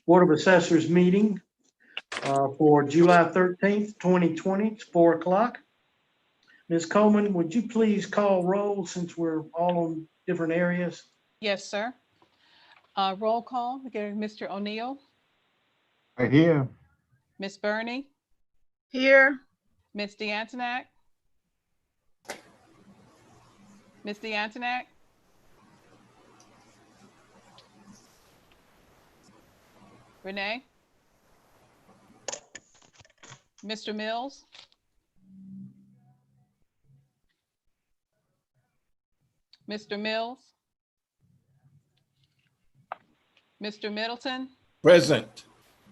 Board of Assessors meeting for July 13th, 2020. It's 4 o'clock. Ms. Coleman, would you please call roll since we're all on different areas? Yes, sir. Roll call. We get Mr. O'Neill, Right here. Miss Burney, Here. Miss DeAntonac. Miss DeAntonac. Renee. Mr. Mills. Mr. Mills. Mr. Middleton. Present.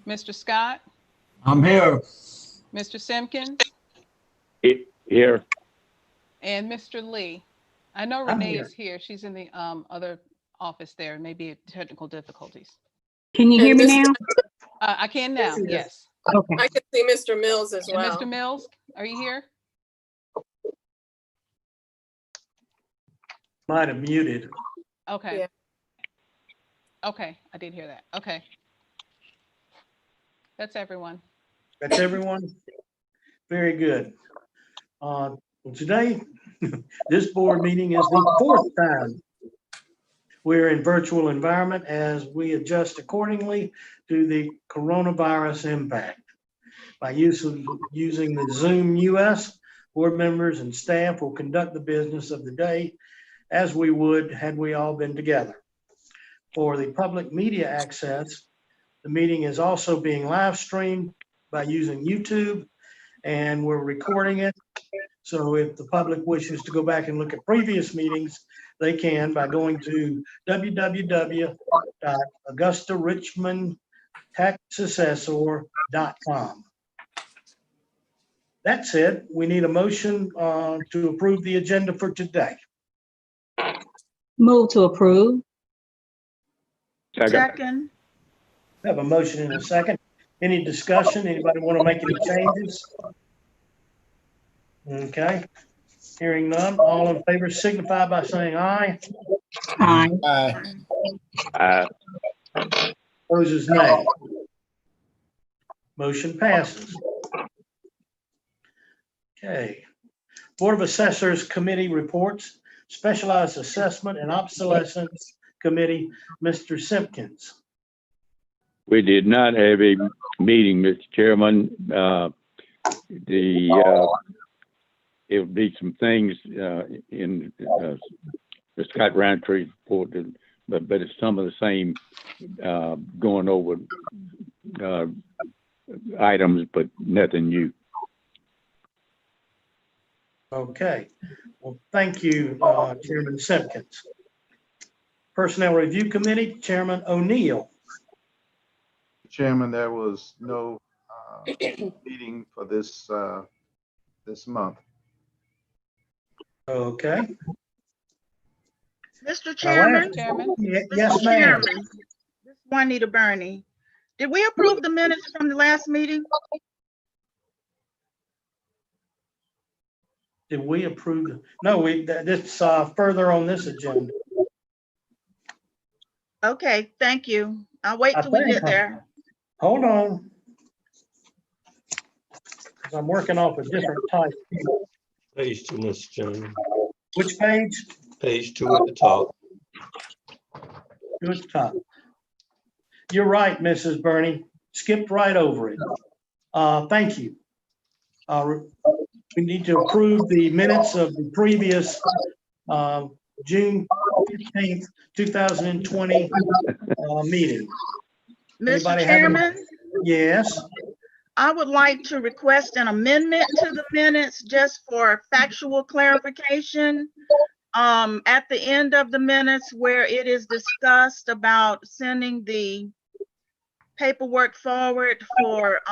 Mr. Scott. I'm here. Mr. Simpkins. Here. And Mr. Lee. I know I'm Renee here. is here. She's in the other office there. Maybe technical difficulties. Can you hear me now? I can now. Yes. Okay. I can see Mr. Mills as And well. Mr. Mills, are you here? Might have muted. Okay. Yeah. Okay, I did hear that. Okay. That's everyone. That's everyone? Very good. Well, today, this board meeting is the fourth time we're in virtual environment as we adjust accordingly to the coronavirus impact. By using the Zoom US, board members and staff will conduct the business of the day as we would had we all been together. For the public media access, the meeting is also being live streamed by using YouTube, and we're recording it. So if the public wishes to go back and look at previous meetings, they can by going to www.augustarichmondtaxassessor.com. That said, we need a motion to approve the agenda for today. Move to approve. Second. I have a motion in a second. Any discussion? Anybody want to make any changes? Okay. Hearing none, all in favor signify by saying aye. Aye. Aye. Opposers, nay. Motion passes. Okay. Board of Assessors Committee reports, Specialized Assessment and Obsolescence Committee, Mr. Simpkins. We did not have a meeting, Mr. Chairman. It'll be some things in the Scott Roundtree report, but it's some of the same going over items, but nothing new. Okay. Well, thank you, Chairman Simpkins. Personnel Review Committee, Chairman O'Neill. Chairman, there was no meeting for this this month. Okay. Mr. Our Chairman. last- Chairman. Yes, Mr. ma'am. Chairman, this is Juanita Burney. Did we approve the minutes from the last meeting? Did we approve? No, this further on this agenda. Okay, thank you. I'll wait till we get there. Hold on. I'm working off a different type. Page 2, Mr. Chairman. Which page? Page 2 at the top. Go at the top. You're right, Mrs. Burney. Skipped right over it. Thank you. We need to approve the minutes of the previous June 15th, 2020 meeting. Mr. Anybody have any- Chairman, Yes. I would like to request an amendment to the minutes just for factual clarification. At the end of the minutes where it is discussed about sending the paperwork forward for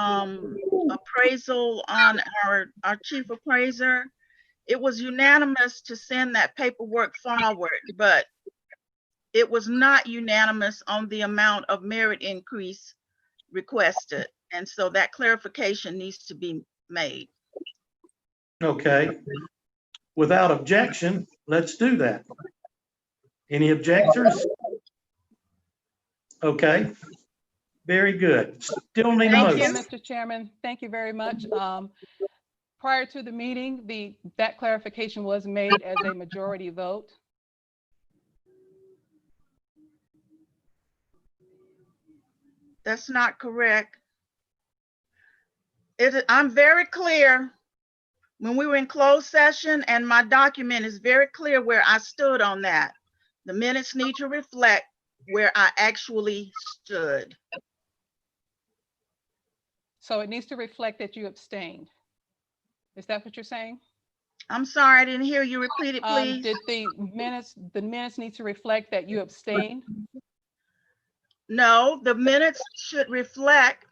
appraisal on our chief appraiser, it was unanimous to send that paperwork forward, but it was not unanimous on the amount of merit increase requested. And so that clarification needs to be made. Okay. Without objection, let's do that. Any objectors? Okay. Very good. Still need a Thank Also, you. motion. Mr. Chairman, thank you very much. Prior to the meeting, that clarification was made as a majority vote. That's not correct. I'm very clear when we were in closed session, and my document is very clear where I stood on that. The minutes need to reflect where I actually stood. So it needs to reflect that you abstained. Is that what you're saying? I'm sorry, I didn't hear you. Repeat it, please. Did the minutes need to reflect that you abstained? No, the minutes should reflect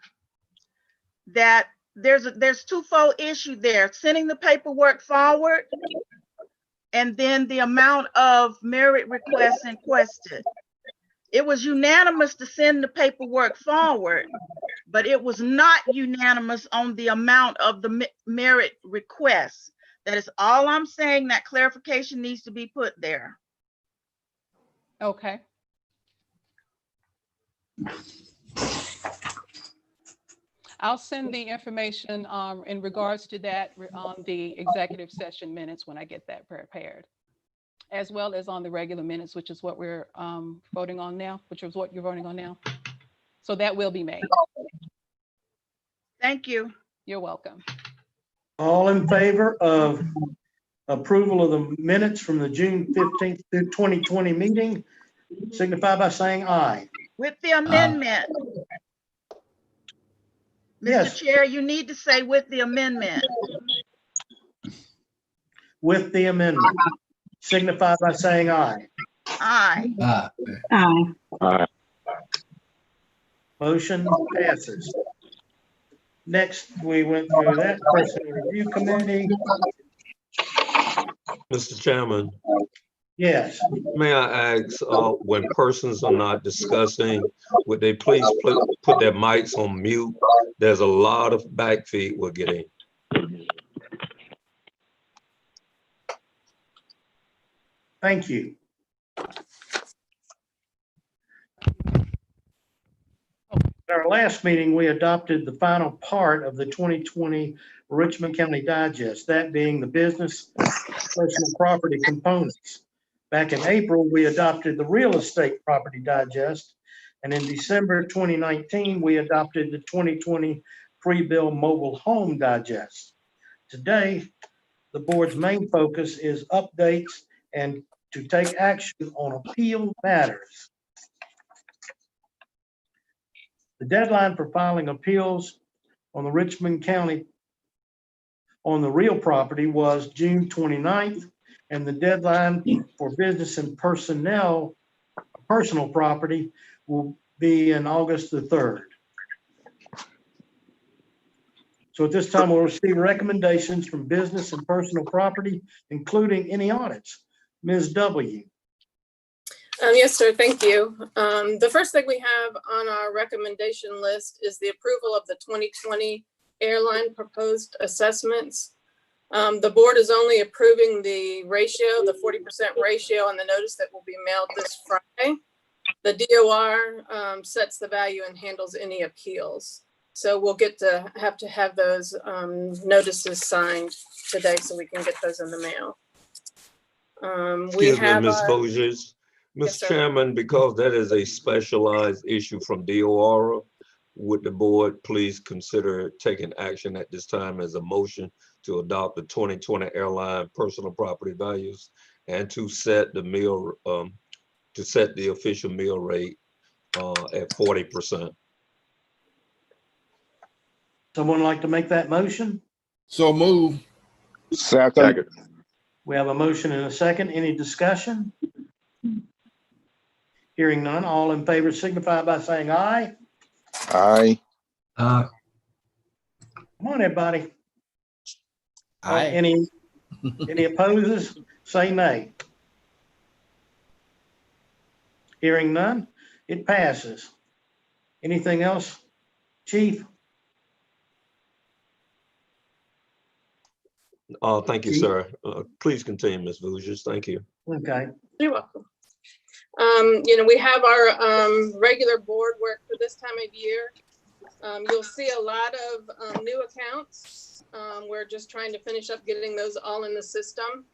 that there's twofold issue there, sending the paperwork forward and then the amount of merit requests requested. It was unanimous to send the paperwork forward, but it was not unanimous on the amount of the merit requests. That is all I'm saying. That clarification needs to be put there. Okay. I'll send the information in regards to that on the executive session minutes when I get that prepared, as well as on the regular minutes, which is what we're voting on now, which is what you're voting on now. So that will be made. Thank you. You're welcome. All in favor of approval of the minutes from the June 15th, 2020 meeting, signify by saying aye. With the amendment. Yes. Mr. Chair, you need to say with the amendment. With the amendment, signify by saying aye. Aye. Aye. Aye. Motion passes. Next, we went through that Personnel Review Committee. Mr. Chairman, Yes, may I ask, when persons are not discussing, would they please put their mics on mute? There's a lot of back feed we're getting. thank you. At our last meeting, we adopted the final part of the 2020 Richmond County Digest, that being the business personal property components. Back in April, we adopted the real estate property digest, and in December 2019, we adopted the 2020 pre-bill mobile home digest. Today, the board's main focus is updates and to take action on appeal matters. The deadline for filing appeals on the Richmond County on the real property was June 29th, and the deadline for business and personal property will be in August the 3rd. So at this time, we'll receive recommendations from business and personal property, including any audits. Ms. W. Yes, sir. Thank you. The first thing we have on our recommendation list is the approval of the 2020 airline proposed assessments. The board is only approving the ratio, the 40% ratio on the notice that will be mailed this Friday. The DOR sets the value and handles any appeals. So we'll have those notices signed today so we can get those in the mail. Excuse me, Ms. Vosges. Yes, Mr. sir. Chairman, because that is a specialized issue from DOR, would the board please consider taking action at this time as a motion to adopt the 2020 airline personal property values and to set the meal, to set the official meal rate at 40%? Someone like to make that motion? So move. Second. We have a motion and a second. Any discussion? Hearing none, all in favor signify by saying aye. Aye. Come on, everybody. Aye. Any opposes? Say nay. Hearing none, it passes. Anything else, Chief? Thank you, sir. Please continue, Ms. Vosges. Thank you. Okay. You're welcome. We have our regular board work for this time of year. You'll see a lot of new accounts. We're just trying to finish up getting those all in the system.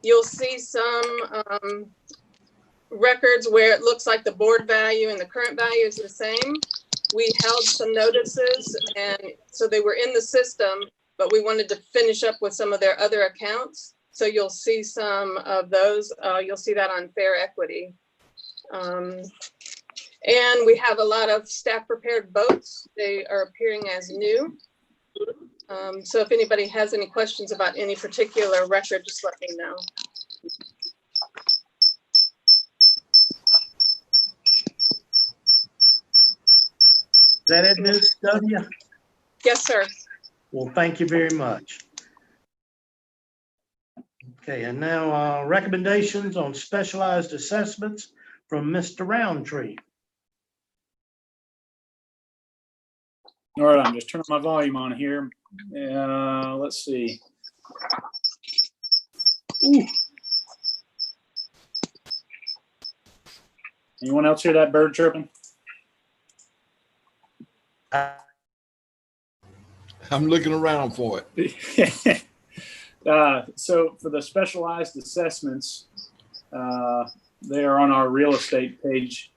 You'll see some records where it looks like the board value and the current value is the same. We held some notices, and so they were in the system, but we wanted to finish up with some of their other accounts. So you'll see some of those. You'll see that on Fair Equity. And we have a lot of staff prepared votes. They are appearing as new. So if anybody has any questions about any particular record, just let me know. Is that it, Ms. W? Yes, sir. Well, thank you very much. Okay, and now recommendations on specialized assessments from Mr. Roundtree. All right, I'm just turning my volume on here. Let's see. Ooh. Anyone else hear that bird chirping? I'm looking around for it. So for the specialized assessments, they are on our real estate page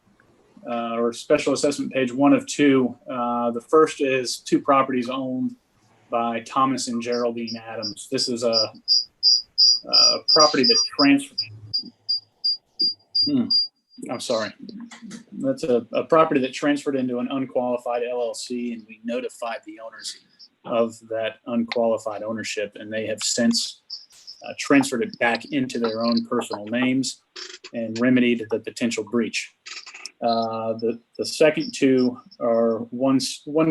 or special assessment page 1 of 2. The first is 2 properties owned by Thomas and Geraldine Adams. This is a property that transferred. I'm sorry. That's a property that transferred into an unqualified LLC, and we notified the owners of that unqualified ownership, and they have since transferred it back into their own personal names and remedied the potential breach. The second 2 are one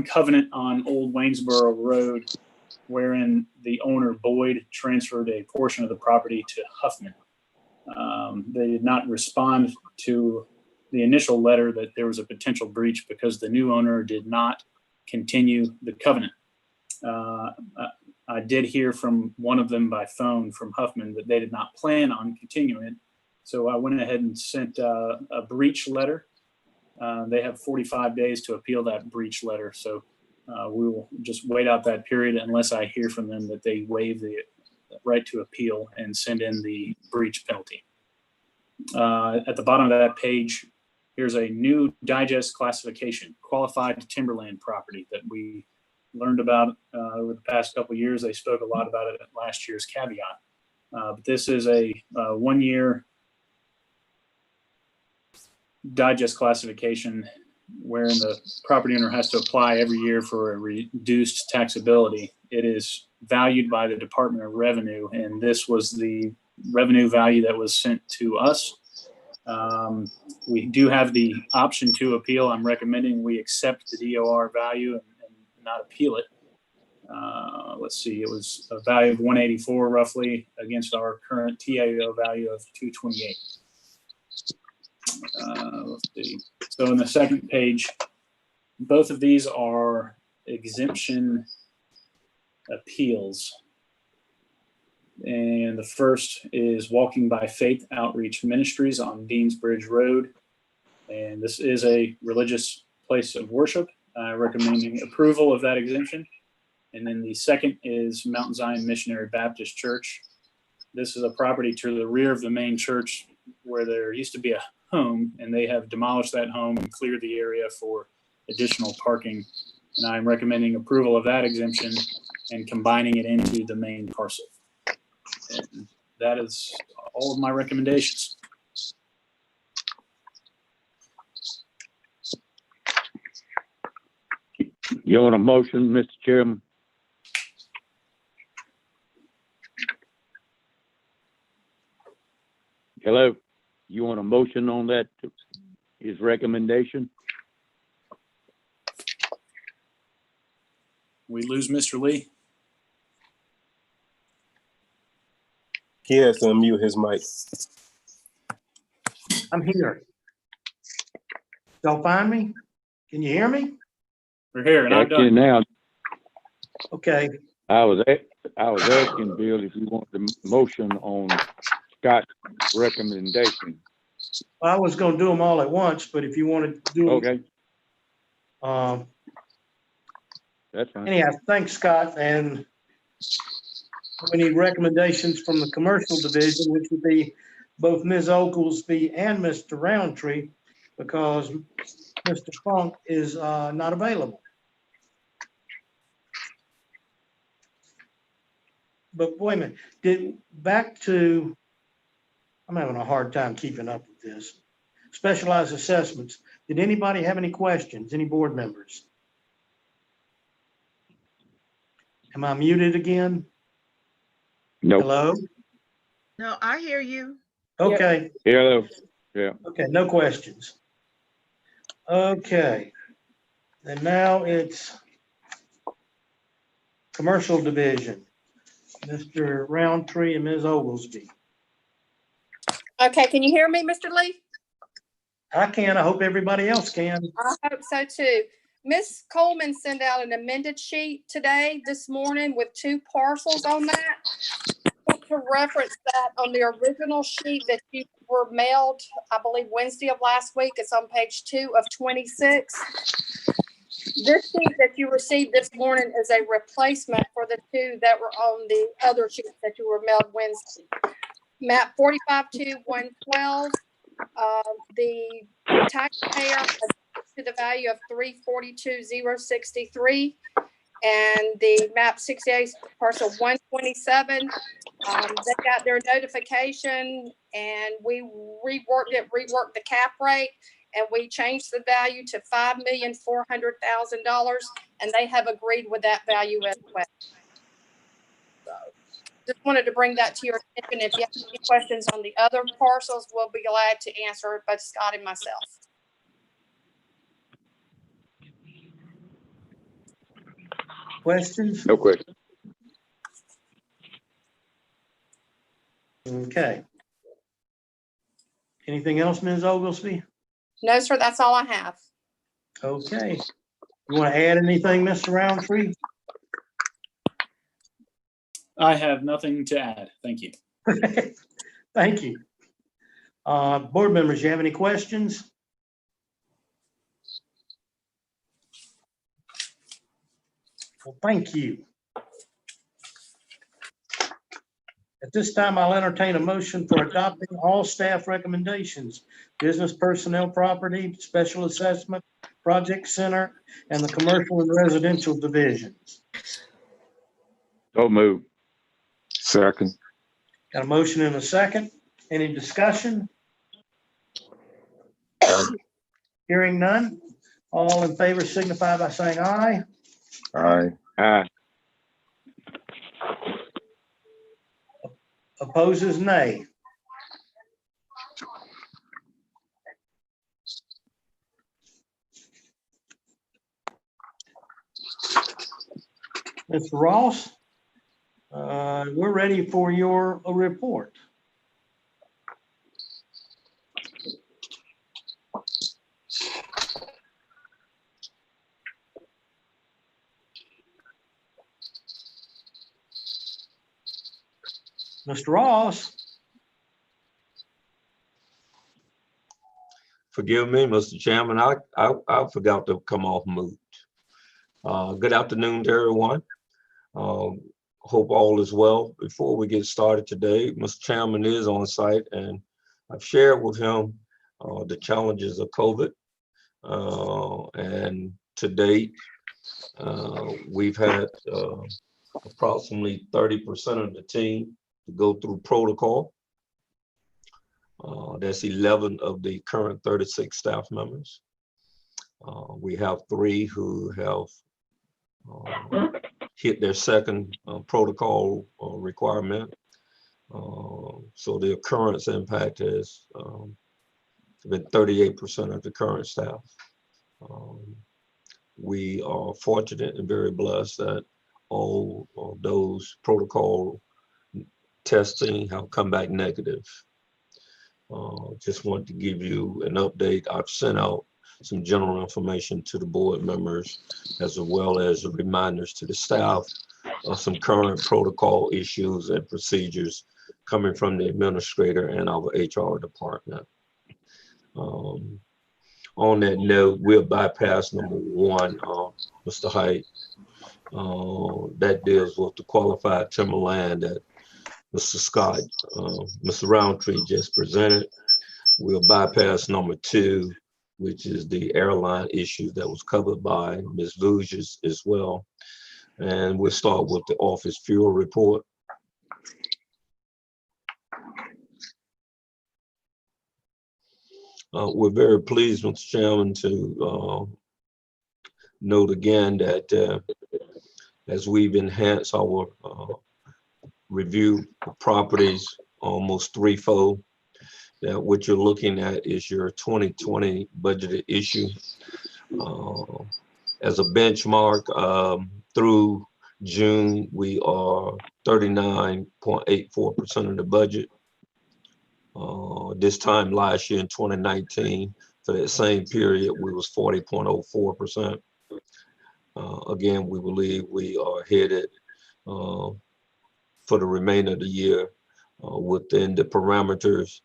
covenant on Old Waynesboro Road, wherein the owner Boyd transferred a portion of the property to Huffman. They did not respond to the initial letter that there was a potential breach because the new owner did not continue the covenant. I did hear from one of them by phone from Huffman that they did not plan on continuing it. So I went ahead and sent a breach letter. They have 45 days to appeal that breach letter. So we will just wait out that period unless I hear from them that they waive the right to appeal and send in the breach penalty. At the bottom of that page, here's a new digest classification, qualified timberland property that we learned about over the past couple of years. They spoke a lot about it at last year's caveat. But this is a 1-year digest classification wherein the property owner has to apply every year for a reduced taxability. It is valued by the Department of Revenue, and this was the revenue value that was sent to us. We do have the option to appeal. I'm recommending we accept the DOR value and not appeal it. Let's see, it was a value of 184 roughly against our current TAO value of 228. Let's see. So in the second page, both of these are exemption appeals. And the first is Walking by Faith Outreach Ministries on Deansbridge Road. And this is a religious place of worship. Recommending approval of that exemption. And then the second is Mount Zion Missionary Baptist Church. This is a property to the rear of the main church where there used to be a home, and they have demolished that home and cleared the area for additional parking. And I'm recommending approval of that exemption and combining it into the main parcel. And that is all of my recommendations. You want a motion, Mr. Chairman? Hello? You want a motion on that, his recommendation? We lose Mr. Lee. He has to unmute his mic. I'm here. Y'all find me? Can you hear me? We're here, and I'm Actually, done. now, Okay. I was asking Bill if you want the motion on Scott's recommendation. I was gonna do them all at once, but if you want to do them. Okay, that's fine. Anyhow, thanks, Scott, and we need recommendations from the commercial division, which would be both Ms. Oglesby and Mr. Roundtree, because Mr. Funk is not available. But wait a minute, I'm having a hard time keeping up with this. Specialized assessments. Did anybody have any questions? Any board members? Am I muted again? No. Hello? No, I hear you. Okay. Hello. Yeah. Okay, no questions. Okay. And now it's commercial division. Mr. Roundtree and Ms. Oglesby. Okay, can you hear me, Mr. Lee? I can. I hope everybody else can. I hope so too. Ms. Coleman sent out an amended sheet this morning with 2 parcels on that. To reference that on the original sheet that you were mailed, I believe Wednesday of last week, it's on page 2 of 26. This sheet that you received this morning is a replacement for the 2 that were on the other sheets that you were mailed Wednesday. Map 452112, the taxpayer to the value of $342,063, and the map 68 parcel 127. They got their notification, and we reworked the cap rate, and we changed the value to $5,400,000, and they have agreed with that value as well. So just wanted to bring that to your attention. If you have any questions on the other parcels, we'll be glad to answer, both Scott and myself. Questions? No question. Okay. Anything else, Ms. Oglesby? No, sir, that's all I have. Okay. You want to add anything, Mr. Roundtree? I have nothing to add. Thank you. Thank you. Board members, you have any questions? Well, thank you. At this time, I'll entertain a motion for adopting all staff recommendations, business personnel property, special assessment, project center, and the commercial and residential divisions. So move. Second. Got a motion and a second. Any discussion? Hearing none. All in favor signify by saying aye. Aye. Aye. Opposes nay. Mr. Ross, we're ready for your report. Mr. Ross. Forgive me, Mr. Chairman, I forgot to come off mute. Good afternoon to everyone. Hope all is well. Before we get started today, Mr. Chairman is on site, and I've shared with him the challenges of COVID. And to date, we've had approximately 30% of the team to go through protocol. That's 11 of the current 36 staff members. We have 3 who have hit their second protocol requirement. So the occurrence impact has been 38% of the current staff. We are fortunate and very blessed that all of those protocol testing have come back negative. Just want to give you an update. I've sent out some general information to the board members, as well as reminders to the staff of some current protocol issues and procedures coming from the administrator and our HR department. On that note, we'll bypass number 1, Mr. Height. That deals with the qualified timberland that Mr. Scott, Mr. Roundtree just presented. We'll bypass number 2, which is the airline issue that was covered by Ms. Vujas as well. And we'll start with the office fuel report. We're very pleased, Mr. Chairman, to note again that as we've enhanced our review of properties almost threefold, that what you're looking at is your 2020 budgeted issue. As a benchmark, through June, we are 39.84% of the budget. This time last year in 2019, for that same period, we was 40.04%. Again, we believe we are headed for the remainder of the year within the parameters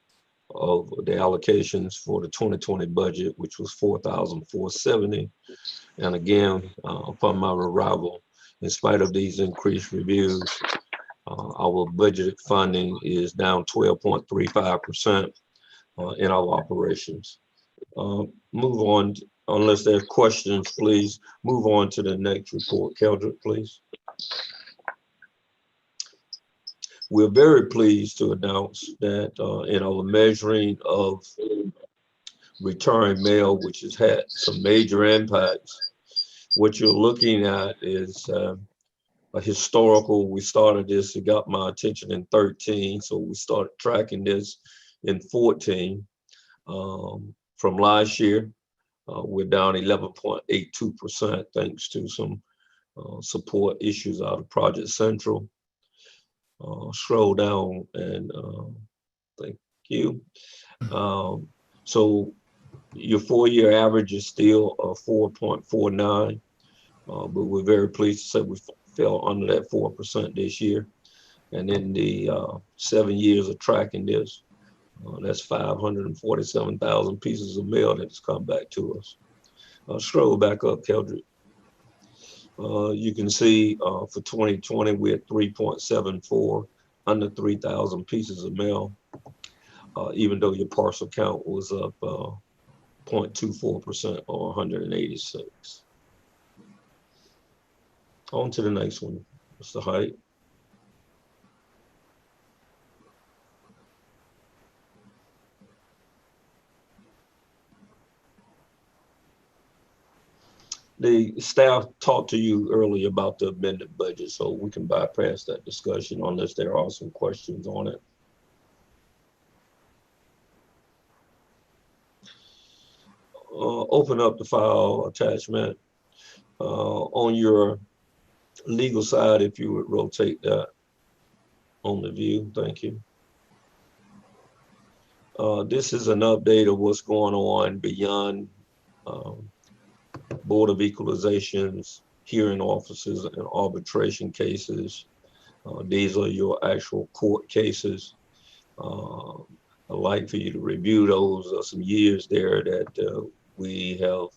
of the allocations for the 2020 budget, which was $4,470. And again, upon my arrival, in spite of these increased reviews, our budgeted funding is down 12.35% in our operations. Move on, unless there are questions, please move on to the next report. Keldrick, please. We're very pleased to announce that in our measuring of return mail, which has had some major impacts, what you're looking at is a historical. We started this, it got my attention in 13, so we started tracking this in 14. From last year, we're down 11.82% thanks to some support issues out of Project Central. Scroll down and thank you. So your 4-year average is still 4.49, but we're very pleased to say we fell under that 4% this year. And in the 7 years of tracking this, that's 547,000 pieces of mail that has come back to us. Scroll back up, Keldrick. You can see for 2020, we're at 3.74, under 3,000 pieces of mail, even though your parcel count was up 0.24% or 186. On to the next one, Mr. Height. The staff talked to you earlier about the amended budget, so we can bypass that discussion unless there are some questions on it. Open up the file attachment. On your legal side, if you would rotate that on the view, thank you. This is an update of what's going on beyond Board of Equalization's hearing officers and arbitration cases. These are your actual court cases. I'd like for you to review those. Some years there that we have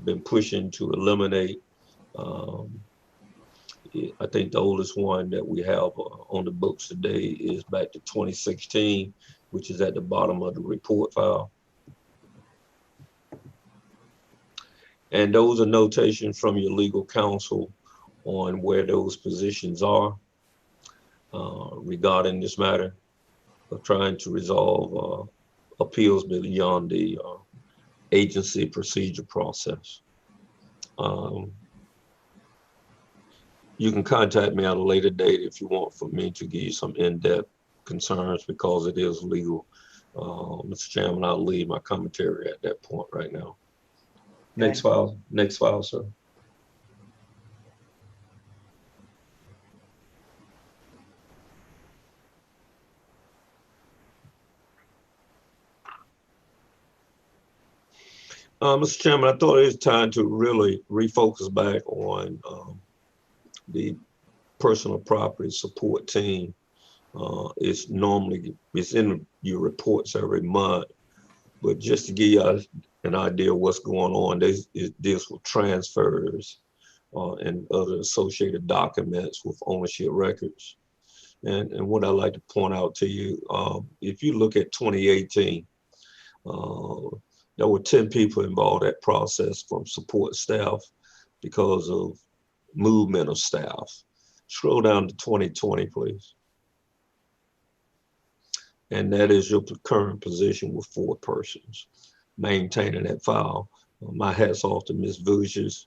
been pushing to eliminate. I think the oldest one that we have on the books today is back to 2016, which is at the bottom of the report file. And those are notations from your legal counsel on where those positions are regarding this matter of trying to resolve appeals beyond the agency procedure process. You can contact me at a later date if you want for me to give you some in-depth concerns because it is legal. Mr. Chairman, I'll leave my commentary at that point right now. Okay. Next file, sir. Mr. Chairman, I thought it was time to really refocus back on the personal property support team. It's in your reports every month. But just to give you an idea of what's going on, it deals with transfers and other associated documents with ownership records. And what I'd like to point out to you, if you look at 2018, there were 10 people involved in that process from support staff because of movement of staff. Scroll down to 2020, please. And that is your current position with 4 persons maintaining that file. My hat's off to Ms. Vujas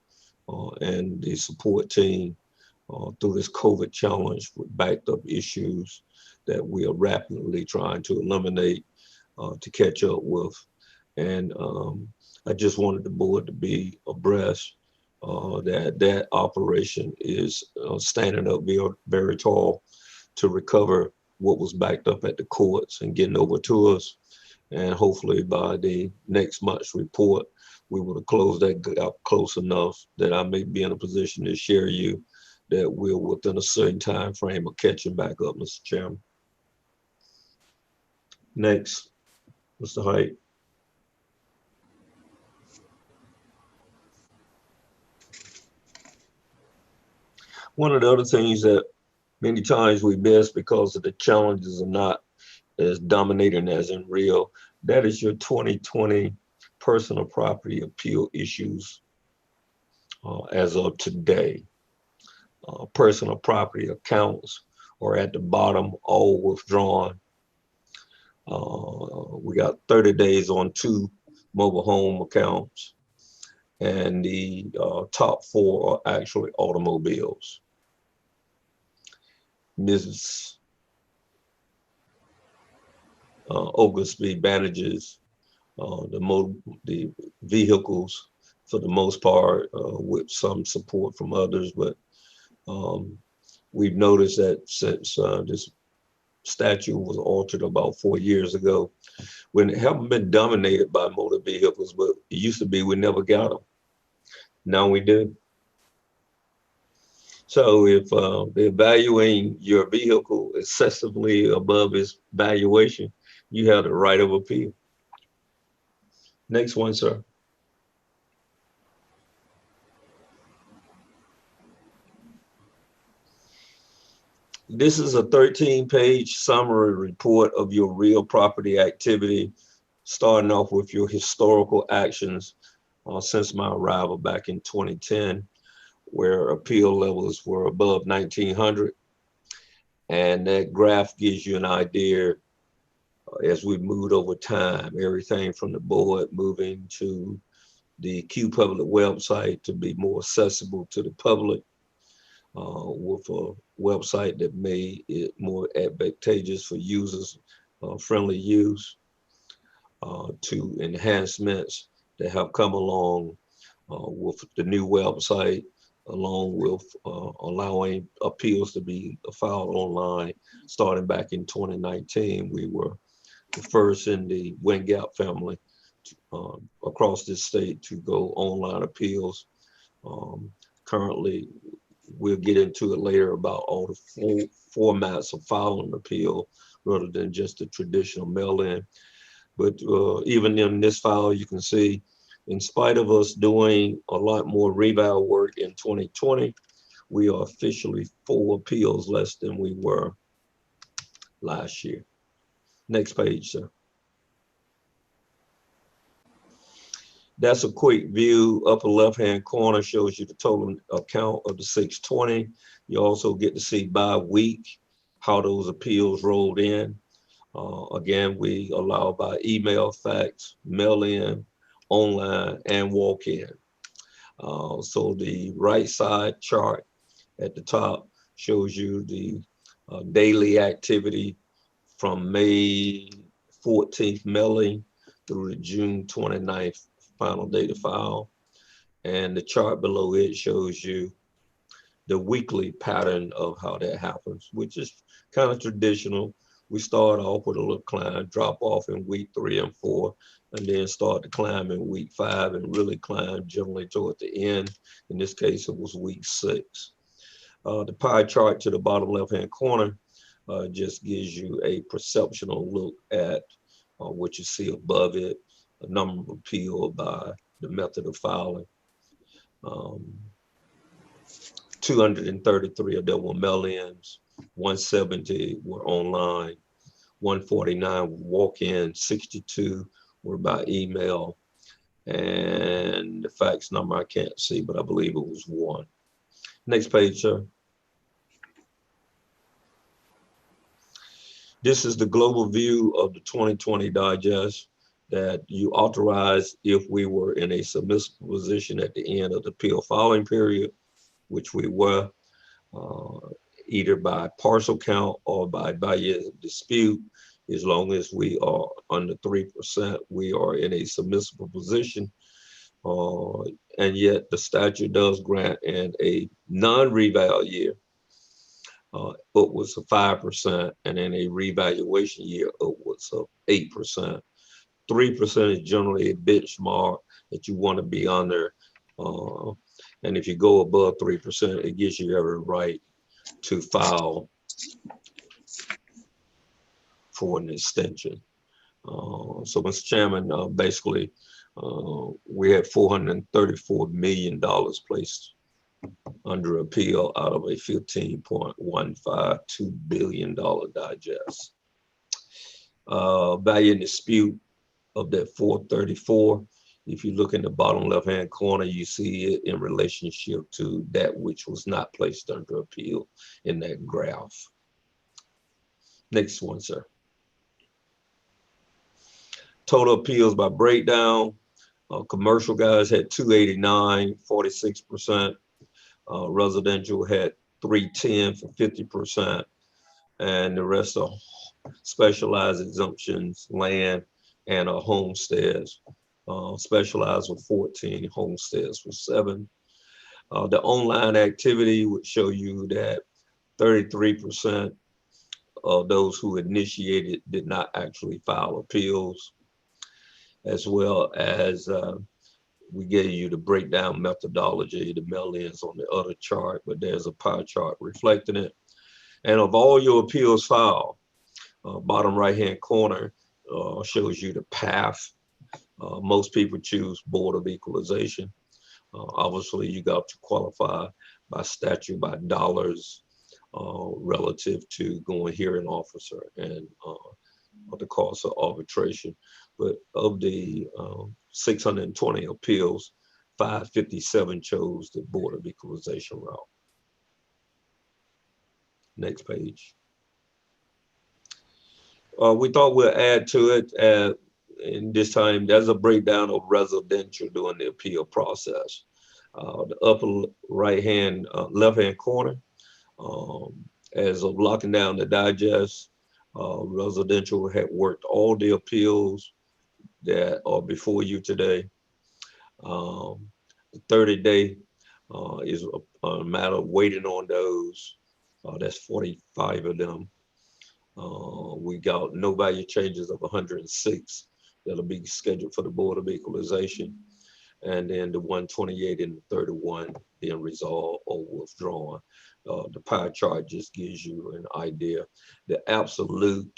and the support team through this COVID challenge with backed up issues that we are rapidly trying to eliminate to catch up with. And I just wanted the board to be abreast that operation is standing up very, very tall to recover what was backed up at the courts and getting over to us. And hopefully by the next month's report, we would have closed that gap close enough that I may be in a position to share you that we're within a certain time frame of catching back up, Mr. Chairman. Next, Mr. Height. One of the other things that many times we miss because of the challenges are not as dominating as in real, that is your 2020 personal property appeal issues as of today. Personal property accounts are at the bottom, all withdrawn. We got 30 days on 2 mobile home accounts, and the top 4 are actually automobiles. Mrs. Oglesby manages the vehicles for the most part with some support from others, but we've noticed that since this statute was altered about 4 years ago, when it haven't been dominated by motor vehicles, but it used to be we never got them. Now we do. So if they're valuing your vehicle excessively above its valuation, you have the right of appeal. Next one, sir. This is a 13-page summary report of your real property activity, starting off with your historical actions since my arrival back in 2010, where appeal levels were above 1900. And that graph gives you an idea as we moved over time, everything from the board moving to the Q Public website to be more accessible to the public with a website that made it more advantageous for users, friendly use, to enhancements that have come along with the new website, along with allowing appeals to be filed online. Starting back in 2019, we were the first in the Wind Gap family across this state to go online appeals. Currently, we'll get into it later about all the formats of filing an appeal rather than just the traditional mail-in. But even in this file, you can see, in spite of us doing a lot more reval work in 2020, we are officially 4 appeals less than we were last year. Next page, sir. That's a quick view. Upper left-hand corner shows you the total account of the 620. You also get to see by week how those appeals rolled in. Again, we allow by email, fax, mail-in, online, and walk-in. So the right side chart at the top shows you the daily activity from May 14th mailing through the June 29th final data file. And the chart below it shows you the weekly pattern of how that happens, which is kind of traditional. We start off with a little climb, drop off in week 3 and 4, and then start to climb in week 5 and really climb generally toward the end. In this case, it was week 6. The pie chart to the bottom left-hand corner just gives you a perceptional look at what you see above it. a number of appeal by the method of filing. 233 of them were mail-ins, 170 were online, 149 were walk-in, 62 were by email, and the fax number I can't see, but I believe it was 1. Next page, sir. This is the global view of the 2020 digest that you authorize if we were in a submissive position at the end of the appeal filing period, which we were, either by partial count or by value dispute. As long as we are under 3%, we are in a submissive position. And yet the statute does grant in a non-reval year upwards of 5%, and in a revaluation year upwards of 8%. 3% is generally a benchmark that you want to be under. And if you go above 3%, it gives you every right to file for an extension. So, Mr. Chairman, basically, we had $434 million placed under appeal out of a $15.152 billion digest. Value in dispute of that 434, if you look in the bottom left-hand corner, you see it in relationship to that which was not placed under appeal in that graph. Next one, sir. Total appeals by breakdown. Commercial guys had 289, 46%. Residential had 310 for 50%. And the rest are specialized exemptions, land, and homesteads. Specialized with 14, homesteads with 7. The online activity would show you that 33% of those who initiated did not actually file appeals, as well as we gave you the breakdown methodology, the mail-ins on the other chart, but there's a pie chart reflecting it. And of all your appeals filed, bottom right-hand corner shows you the path. Most people choose Board of Equalization. Obviously, you got to qualify by statute, by dollars, relative to going hearing officer and the cost of arbitration. But of the 620 appeals, 557 chose the Board of Equalization route. Next page. We thought we'll add to it, and this time there's a breakdown of residential during the appeal process. The upper right-hand, left-hand corner, as of locking down the digest, residential had worked all the appeals that are before you today. The 30-day is a matter of waiting on those. That's 45 of them. We got no value changes of 106 that'll be scheduled for the Board of Equalization. And then the 128 and the 31 being resolved or withdrawn. The pie chart just gives you an idea. The absolute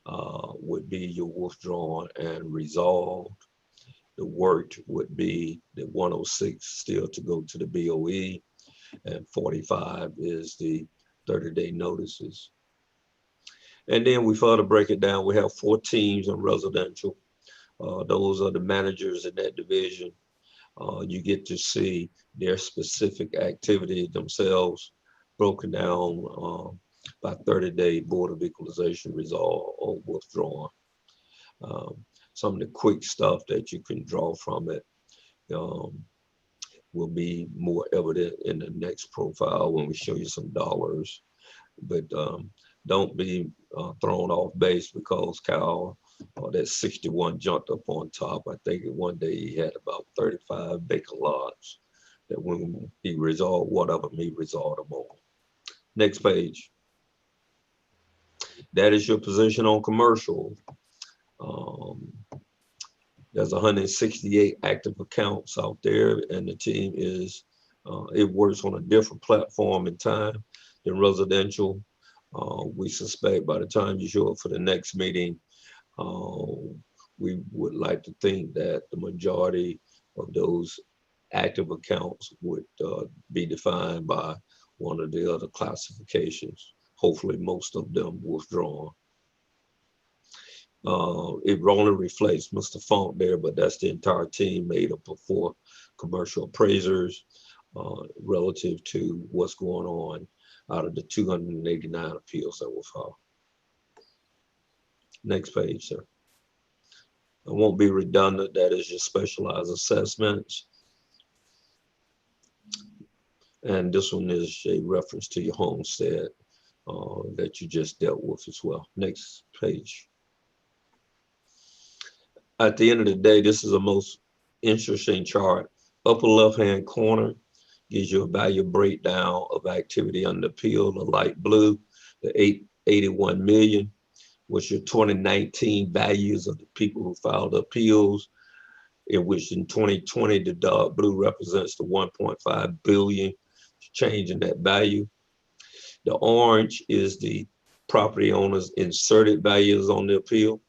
would be your withdrawn and resolved. The worked would be the 106 still to go to the BOE, and 45 is the 30-day notices. And then we further break it down. We have 4 teams in residential. Those are the managers in that division. You get to see their specific activity themselves broken down by 30-day Board of Equalization resolve or withdrawn. Some of the quick stuff that you can draw from it will be more evident in the next profile when we show you some dollars. But don't be thrown off base because Kyle, that 61 jumped up on top. I think one day he had about 35 vacant lots that when he resolved whatever he resolved them on. Next page. That is your position on commercial. There's 168 active accounts out there, and the team is, it works on a different platform in time than residential. We suspect by the time you show up for the next meeting, we would like to think that the majority of those active accounts would be defined by one of the other classifications. Hopefully most of them withdrawn. It only reflects Mr. Funk there, but that's the entire team made up of 4 commercial appraisers relative to what's going on out of the 289 appeals that were filed. Next page, sir. I won't be redundant. That is your specialized assessments. And this one is a reference to your homestead that you just dealt with as well. Next page. At the end of the day, this is the most interesting chart. Upper left-hand corner gives you a value breakdown of activity under appeal. The light blue, the 81 million, was your 2019 values of the people who filed appeals, in which in 2020, the dark blue represents the 1.5 billion change in that value. The orange is the property owners inserted values on the appeal.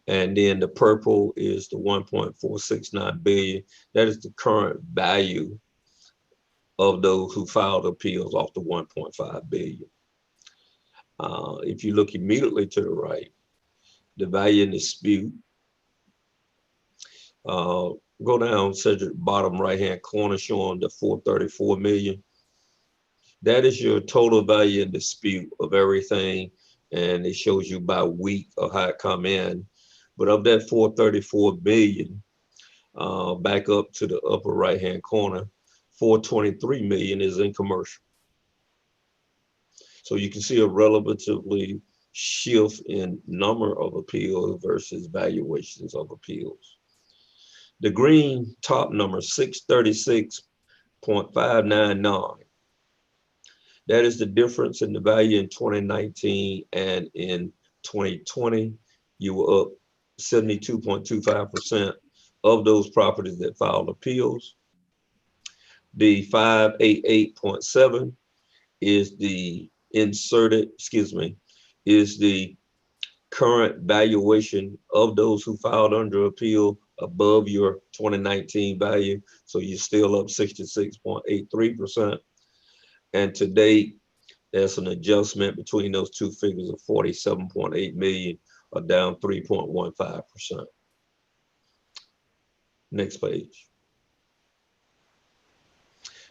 And then the purple is the 1.469 billion. That is the current value of those who filed appeals off the 1.5 billion. If you look immediately to the right, the value in dispute, go down to the bottom right-hand corner showing the 434 million. That is your total value in dispute of everything. And it shows you by week of how it come in. But of that 434 billion, back up to the upper right-hand corner, 423 million is in commercial. So you can see a relatively shift in number of appeals versus valuations of appeals. The green top number, 636.599. That is the difference in the value in 2019 and in 2020. You were up 72.25% of those properties that filed appeals. The 588.7 is the inserted, is the current valuation of those who filed under appeal above your 2019 value. So you're still up 66.83%. And to date, there's an adjustment between those two figures of 47.8 million, or down 3.15%. Next page.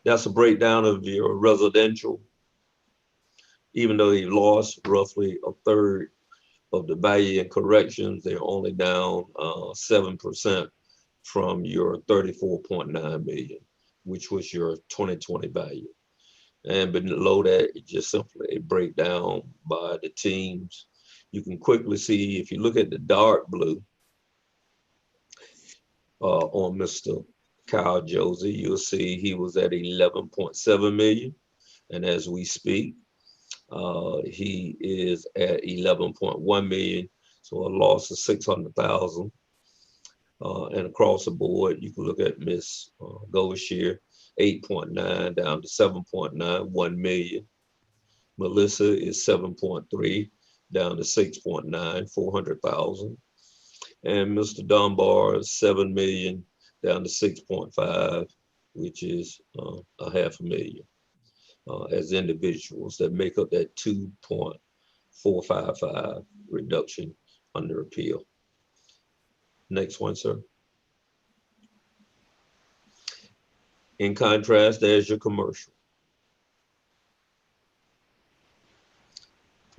That's a breakdown of your residential. Even though they lost roughly a third of the value in corrections, they're only down 7% from your 34.9 million, which was your 2020 value. And below that, it's just simply a breakdown by the teams. You can quickly see, if you look at the dark blue on Mr. Kyle Josie, you'll see he was at 11.7 million. And as we speak, he is at 11.1 million. So a loss of 600,000. And across the board, you can look at Miss Goldshear, 8.9 down to 7.9, 1 million. Melissa is 7.3 down to 6.9, 400,000. And Mr. Dunbar is 7 million down to 6.5, which is a $500,000 as individuals that make up that 2.455 reduction under appeal. Next one, sir. In contrast, there's your commercial.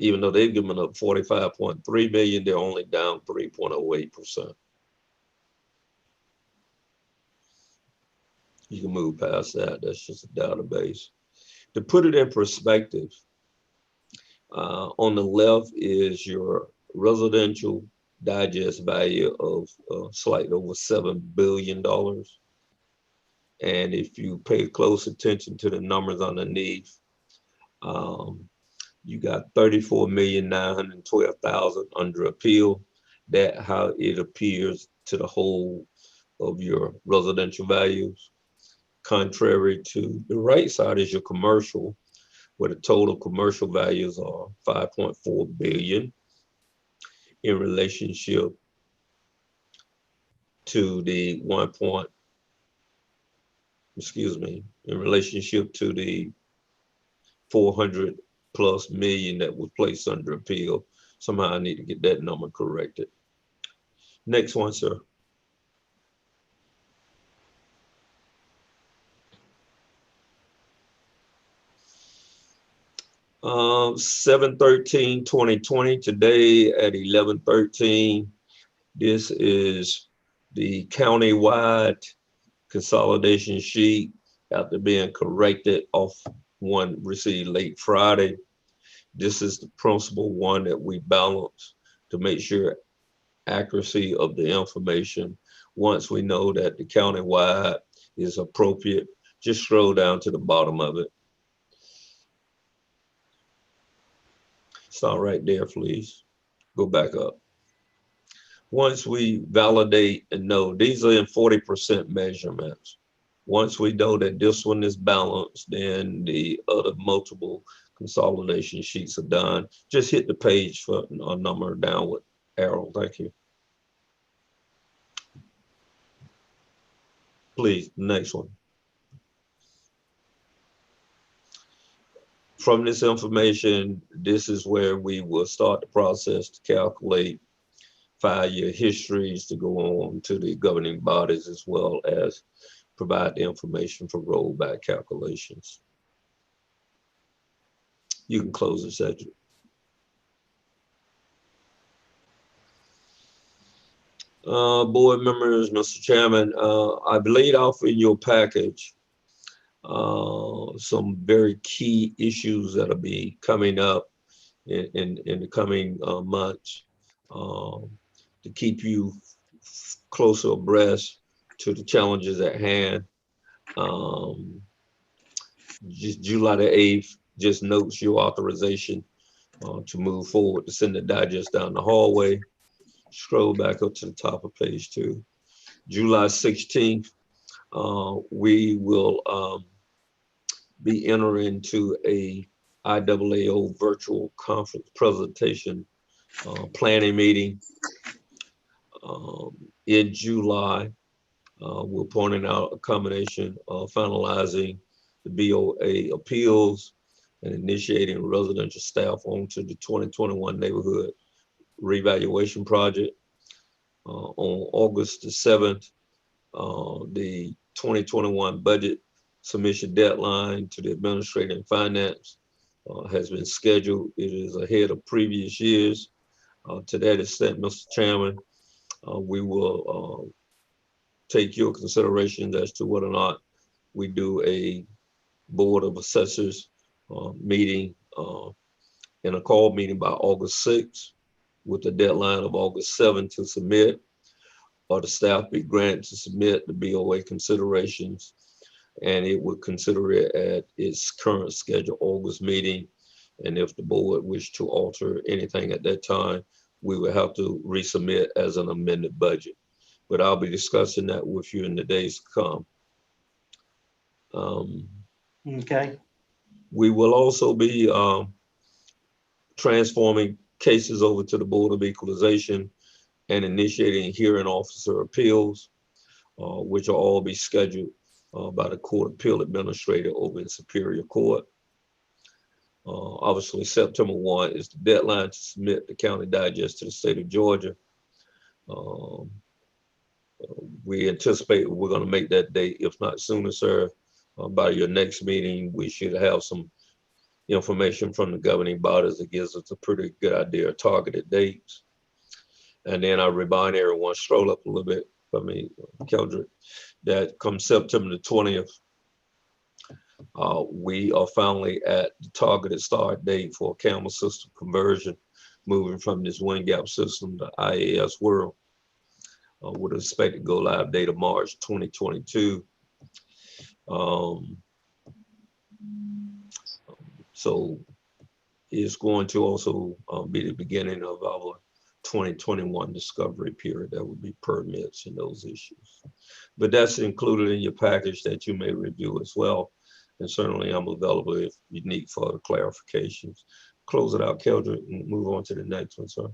Even though they've given up 45.3 million, they're only down 3.08%. You can move past that. That's just a database. To put it in perspective, on the left is your residential digest value of slightly over $7 billion. And if you pay close attention to the numbers underneath, you got 34,912,000 under appeal. That's how it appears to the whole of your residential values. Contrary to the right side is your commercial, where the total commercial values are 5.4 billion. in relationship to the in relationship to the 400+ million that was placed under appeal. Somehow I need to get that number corrected. Next one, sir. Um, 7/13/2020, today at 11/13. This is the county-wide consolidation sheet after being corrected off one received late Friday. This is the principal one that we balance to make sure accuracy of the information. Once we know that the county-wide is appropriate, just scroll down to the bottom of it. Start right there, please. Go back up. Once we validate and know, these are in 40% measurements. Once we know that this one is balanced, then the other multiple consolidation sheets are done. Just hit the page for a number downward arrow. Thank you. Please, next one. From this information, this is where we will start the process to calculate 5-year histories to go on to the governing bodies, as well as provide the information for rollback calculations. You can close the session. Board members, Mr. Chairman, I've laid out in your package some very key issues that'll be coming up in the coming months to keep you closer abreast to the challenges at hand. Just July the 8th, just notes your authorization to move forward to send the digest down the hallway. Scroll back up to the top of page 2. July 16th, we will be entering into a IAAO virtual conference presentation planning meeting. In July, we're pointing out a combination of finalizing the BOA appeals and initiating residential staff onto the 2021 neighborhood revaluation project. On August the 7th, the 2021 budget submission deadline to the administrative and finance has been scheduled. It is ahead of previous years. To that extent, Mr. Chairman, we will take your considerations as to whether or not we do a Board of Assessors meeting in a call meeting by August 6th with the deadline of August 7th to submit, or the staff be granted to submit the BOA considerations, and it would consider it at its current scheduled August meeting. And if the board wish to alter anything at that time, we would have to resubmit as an amended budget. But I'll be discussing that with you in the days to come. Okay. We will also be transforming cases over to the Board of Equalization and initiating hearing officer appeals, which will all be scheduled by the Court Appeal Administrator over in Superior Court. Obviously, September 1 is the deadline to submit the county digest to the state of Georgia. We anticipate we're going to make that date, if not sooner, sir. By your next meeting, we should have some information from the governing bodies that gives us a pretty good idea of targeted dates. And then I remind everyone, stroll up a little bit for me, Keldrick, that come September the 20th, we are finally at the targeted start date for a camera system conversion, moving from this wind gap system to IAS World, with an expected go live date of March 2022. So it's going to also be the beginning of our 2021 discovery period. That would be permits and those issues. But that's included in your package that you may review as well. And certainly I'm available if you need further clarifications. Close it out, Keldrick, and move on to the next one, sir.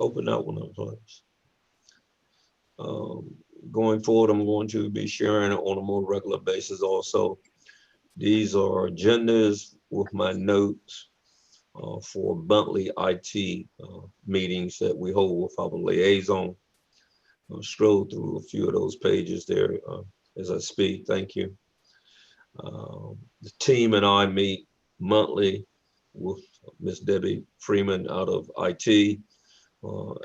Open that one up, please. Going forward, I'm going to be sharing it on a more regular basis also. These are agendas with my notes for monthly IT meetings that we hold with our liaison. I'll scroll through a few of those pages there as I speak. Thank you. The team and I meet monthly with Miss Debbie Freeman out of IT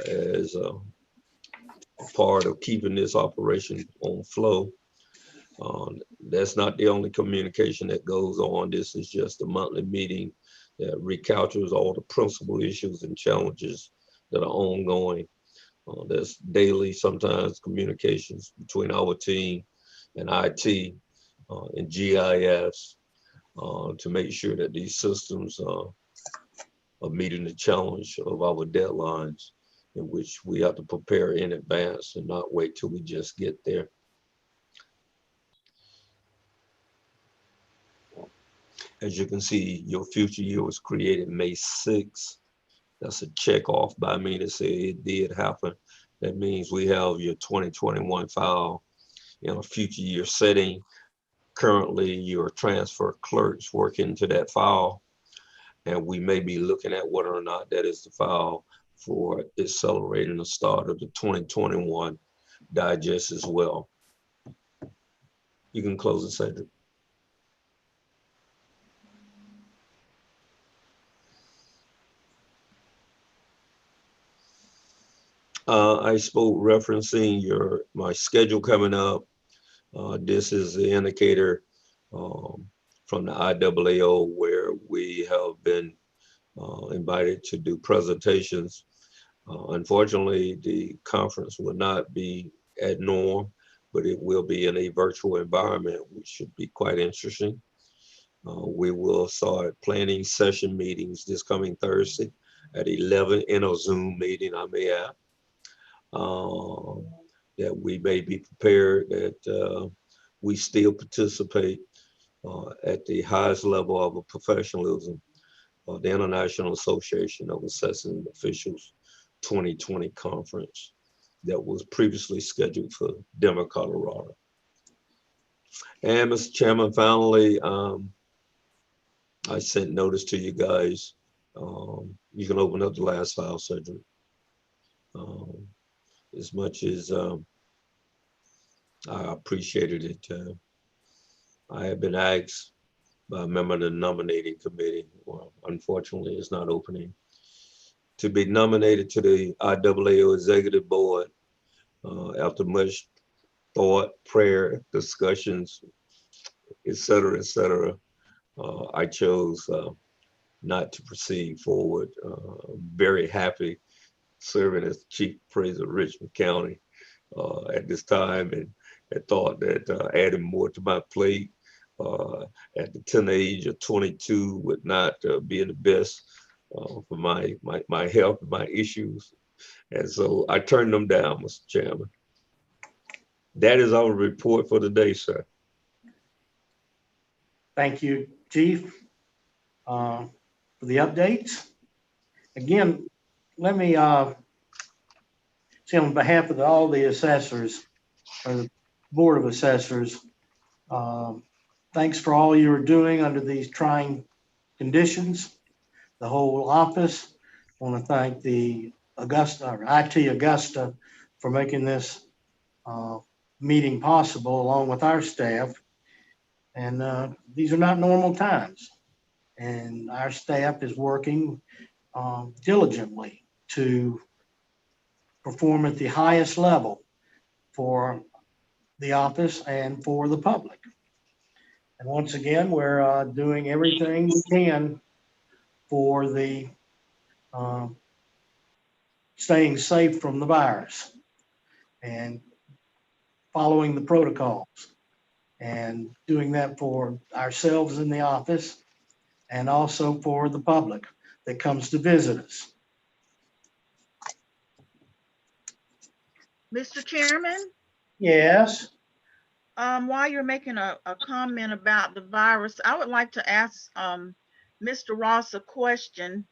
as a part of keeping this operation on flow. That's not the only communication that goes on. This is just a monthly meeting that recaptures all the principal issues and challenges that are ongoing. There's daily, sometimes communications between our team and IT and GIS to make sure that these systems are meeting the challenge of our deadlines, in which we have to prepare in advance and not wait till we just get there. As you can see, your future year was created May 6th. That's a check off by me to say it did happen. That means we have your 2021 file in a future year setting. Currently, your transfer clerks work into that file, and we may be looking at whether or not that is the file for accelerating the start of the 2021 digest as well. You can close it, Cedric. I spoke referencing my schedule coming up. This is the indicator from the IAAO where we have been invited to do presentations. Unfortunately, the conference will not be at Norm, but it will be in a virtual environment, which should be quite interesting. We will start planning session meetings this coming Thursday at 11 in a Zoom meeting, I may add. That we may be prepared that we still participate at the highest level of a professionalism of the International Association of Assessing Officials 2020 conference that was previously scheduled for Denver, Colorado. And Mr. Chairman, finally, I sent notice to you guys. You can open up the last file, Cedric. As much as I appreciated it, I have been asked by a member of the nominating committee, well, unfortunately it's not opening, to be nominated to the IAAO Executive Board after much thought, prayer, discussions, et cetera, et cetera. I chose not to proceed forward. Very happy serving as chief appraiser of Richmond County at this time, and I thought that adding more to my plate at the tender age of 22 would not be in the best for my health, my issues. And so I turned them down, Mr. Chairman. That is our report for today, sir. Thank you, Chief, for the updates. Again, let me say on behalf of all the assessors, or the Board of Assessors, thanks for all you're doing under these trying conditions. The whole office, I want to thank the IT Augusta for making this meeting possible along with our staff. And these are not normal times. And our staff is working diligently to perform at the highest level for the office and for the public. And once again, we're doing everything we can for the staying safe from the virus and following the protocols and doing that for ourselves in the office and also for the public that comes to visit us. Mr. Chairman? Yes. While you're making a comment about the virus, I would like to ask Mr. Ross a question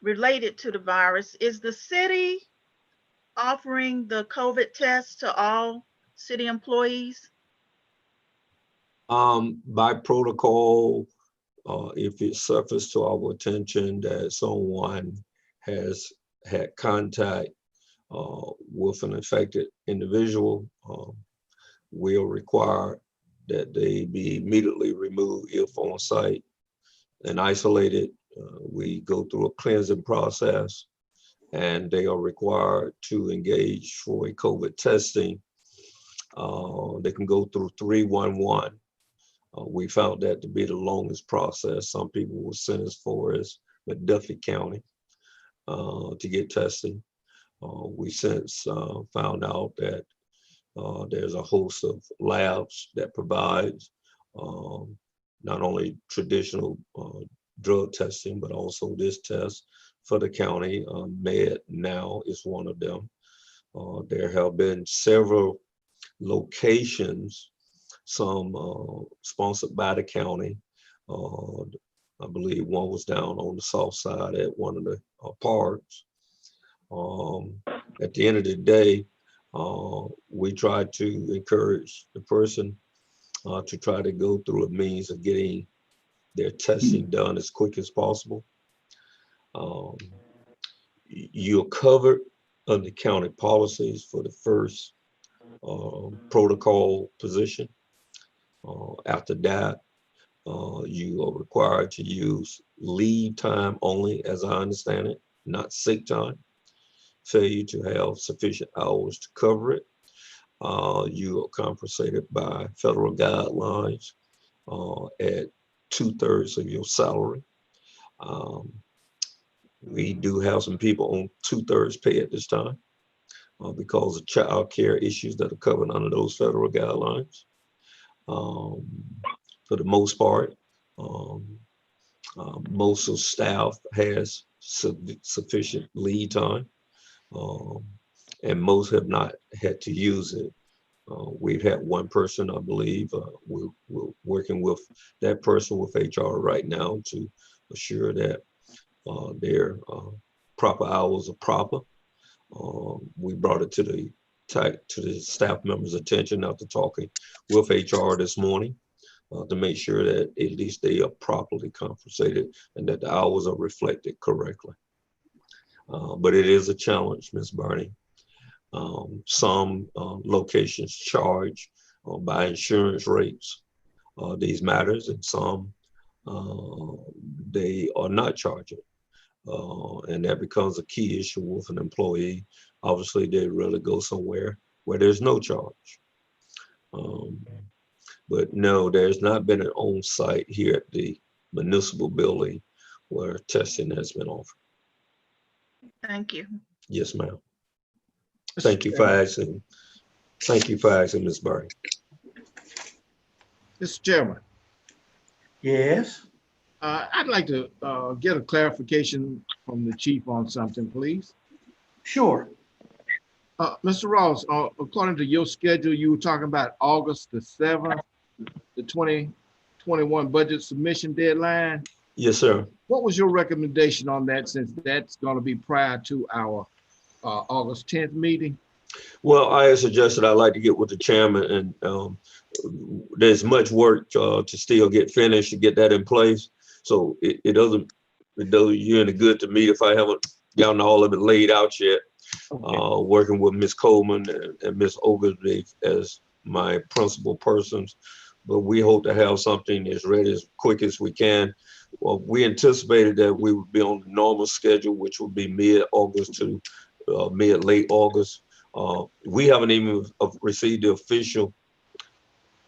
related to the virus. Is the city offering the COVID test to all city employees? By protocol, if it surfaced to our attention that someone has had contact with an infected individual, we'll require that they be immediately removed if on site and isolated. We go through a cleansing process, and they are required to engage for a COVID testing. They can go through 311. We found that to be the longest process. Some people were sentenced for as McDuffie County to get testing. We since found out that there's a host of labs that provides not only traditional drug testing, but also this test for the county. Med now is one of them. There have been several locations, some sponsored by the county. I believe one was down on the south side at one of the parks. At the end of the day, we try to encourage the person to try to go through a means of getting their testing done as quick as possible. You're covered under county policies for the first protocol position. After that, you are required to use leave time only, as I understand it, not sick time. Failure to have sufficient hours to cover it. You are compensated by federal guidelines at 2/3 of your salary. We do have some people on 2/3 pay at this time because of child care issues that are covered under those federal guidelines. For the most part, most of staff has sufficient lead time, and most have not had to use it. We've had one person, I believe, we're working with that person with HR right now to assure that their proper hours are proper. We brought it to the staff members' attention after talking with HR this morning to make sure that at least they are properly compensated and that the hours are reflected correctly. But it is a challenge, Ms. Barney. Some locations charge by insurance rates these matters, and some they are not charging. And that becomes a key issue with an employee. Obviously, they'd rather go somewhere where there's no charge. But no, there's not been an on-site here at the municipal building where testing has been offered. Thank you. Yes, ma'am. Thank you for asking. Thank you for asking, Ms. Barney. Mr. Chairman, Yes, I'd like to get a clarification from the chief on something, please. sure. Mr. Ross, according to your schedule, you were talking about August the 7th, the 2021 budget submission deadline. Yes, sir. What was your recommendation on that, since that's going to be prior to our August 10th meeting? Well, I had suggested I'd like to get with the chairman, and there's much work to still get finished to get that in place. So it doesn't do you any good to me if I haven't gotten all of it laid out yet. Okay. Working with Ms. Coleman and Ms. Oglesby as my principal persons, but we hope to have something as ready as quick as we can. Well, we anticipated that we would be on the normal schedule, which would be mid-August to mid-late August. We haven't even received the official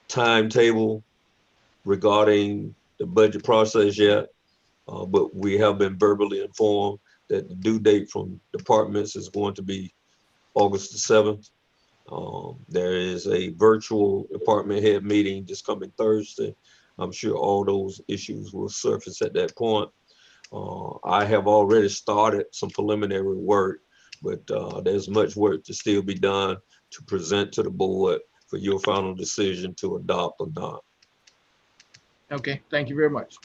timetable regarding the budget process yet, but we have been verbally informed that the due date from departments is going to be August the 7th. There is a virtual department head meeting this coming Thursday. I'm sure all those issues will surface at that point. I have already started some preliminary work, but there's much work to still be done to present to the board for your final decision to adopt or not. Okay, thank you very much.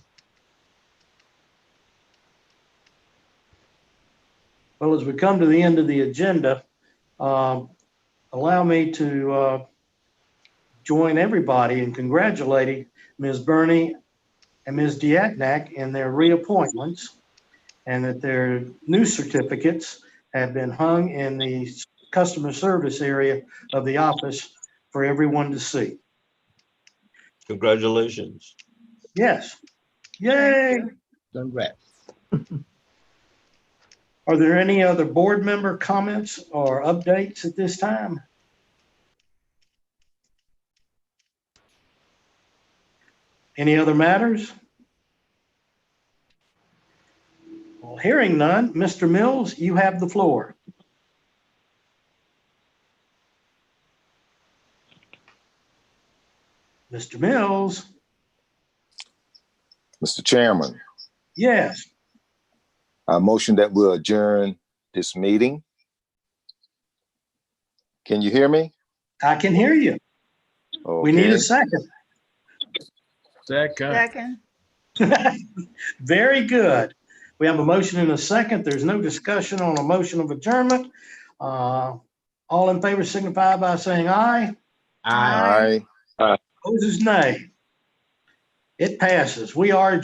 Well, as we come to the end of the agenda, allow me to join everybody in congratulating Ms. Burney and Ms. Diaknak in their reappointments, and that their new certificates have been hung in the customer service area of the office for everyone to see. Congratulations. Yes. Yay. Congrats. Are there any other board member comments or updates at this time? Any other matters? Well, hearing none, Mr. Mills, you have the floor. Mr. Mills? Mr. Chairman, Yes. I motion that we'll adjourn this meeting. Can you hear me? I can hear you. We need a Okay. second. Second. Very good. We have a motion and a second. There's no discussion on a motion of adjournment. All in favor signify by saying aye. Aye. Opposed is nay. It passes. We are adjourned.